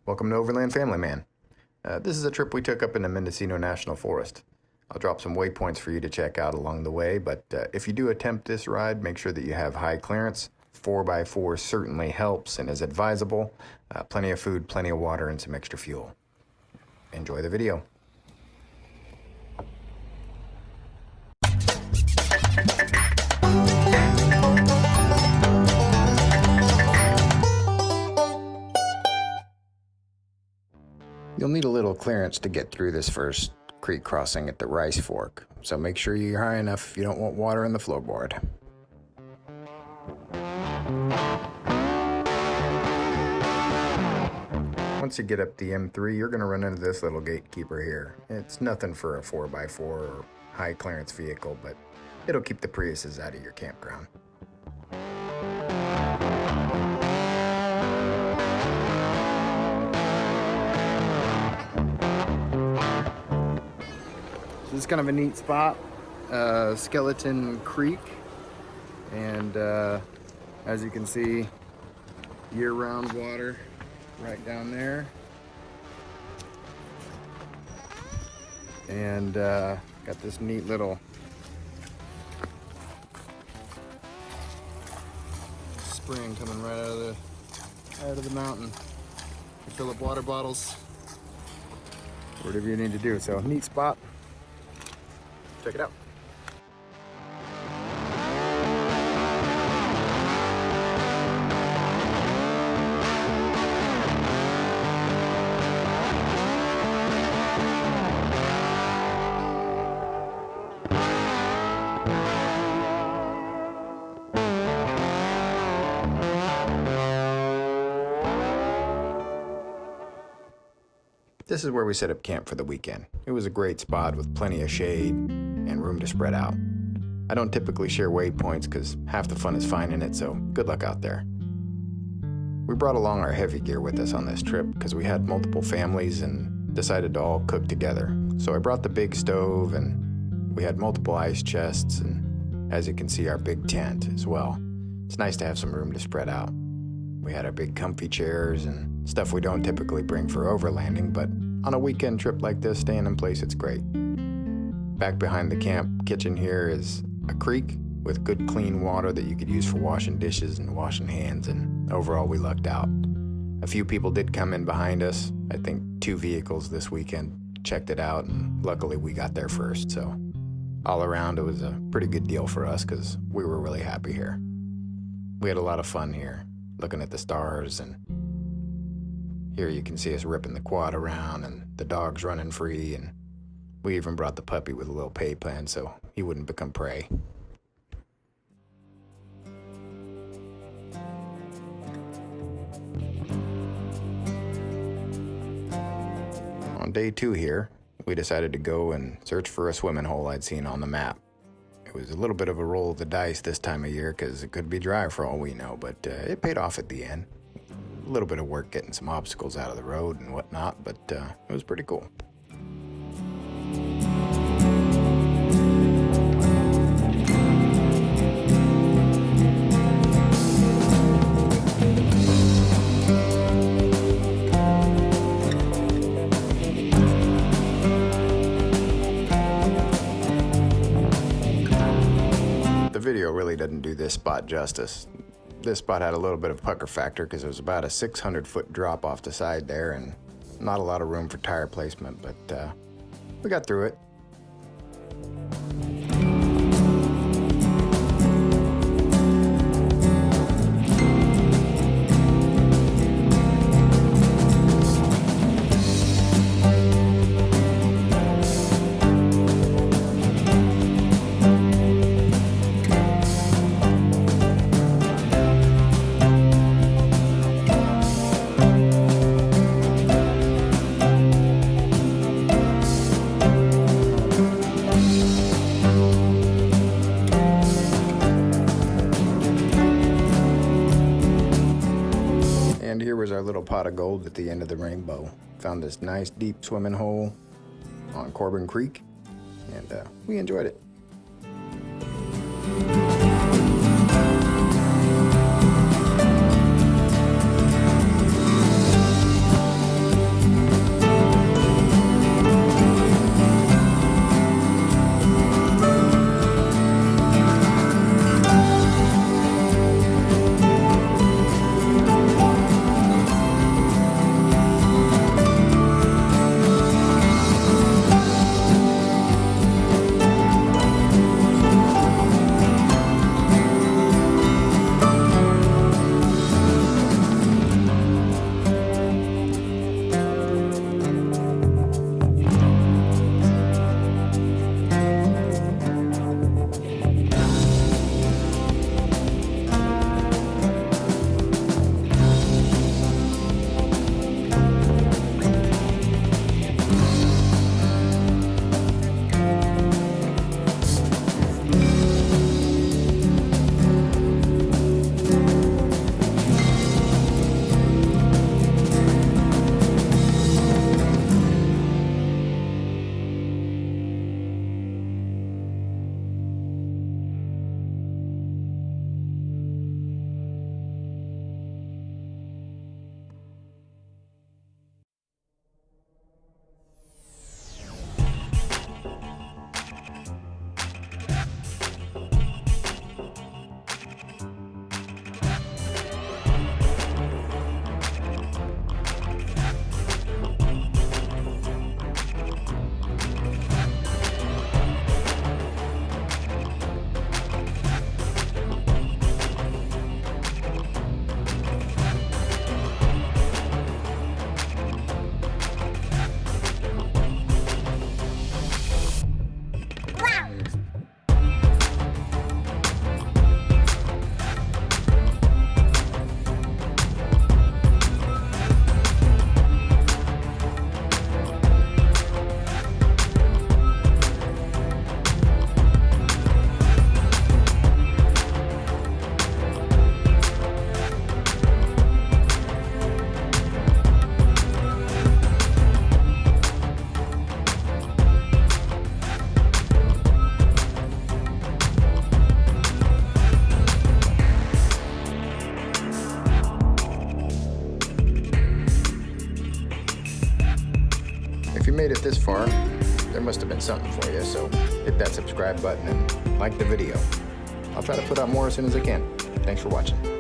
Welcome to Overland Family Man. This is a trip we took up into Mendocino National Forest. I'll drop some waypoints for you to check out along the way, but if you do attempt this ride, make sure that you have high clearance. 4x4 certainly helps and is advisable. Plenty of food, plenty of water, and some extra fuel. Enjoy the video. You'll need a little clearance to get through this first creek crossing at the Rice Fork, so make sure you're high enough if you don't want water in the floorboard. Once you get up the M3, you're going to run into this little gatekeeper here. It's nothing for a 4x4 or high clearance vehicle, but it'll keep the Priuses out of your campground. This is kind of a neat spot, Skeleton Creek, and as you can see, year-round water right down there, and got this neat little spring coming right out of the mountain. You fill up water bottles, whatever you need to do. So neat spot. Check it out. This is where we set up camp for the weekend. It was a great spot with plenty of shade and room to spread out. I don't typically share waypoints because half the fun is finding it, so good luck out there. We brought along our heavy gear with us on this trip because we had multiple families and decided to all cook together. So I brought the big stove, and we had multiple ice chests, and as you can see, our big tent as well. It's nice to have some room to spread out. We had our big comfy chairs and stuff we don't typically bring for overlanding, but on a weekend trip like this, staying in place, it's great. Back behind the camp kitchen here is a creek with good clean water that you could use for washing dishes and washing hands, and overall we lucked out. A few people did come in behind us. I think 2 vehicles this weekend checked it out, and luckily we got there first, so all around it was a pretty good deal for us because we were really happy here. We had a lot of fun here, looking at the stars, and here you can see us ripping the quad around and the dogs running free, and we even brought the puppy with a little playpen so he wouldn't become prey. On day 2 here, we decided to go and search for a swimming hole I'd seen on the map. It was a little bit of a roll of the dice this time of year because it could be dry for all we know, but it paid off at the end. A little bit of work getting some obstacles out of the road and whatnot, but it was pretty cool. The video really doesn't do this spot justice. This spot had a little bit of pucker factor because it was about a 600-foot drop off the side there and not a lot of room for tire placement, but we got through it. And here was our little pot of gold at the end of the rainbow. Found this nice deep swimming hole on Corbin Creek, and we enjoyed it. made it this far, there must have been something for you, so hit that subscribe button and like the video. I'll try to put out more as soon as I can. Thanks for watching.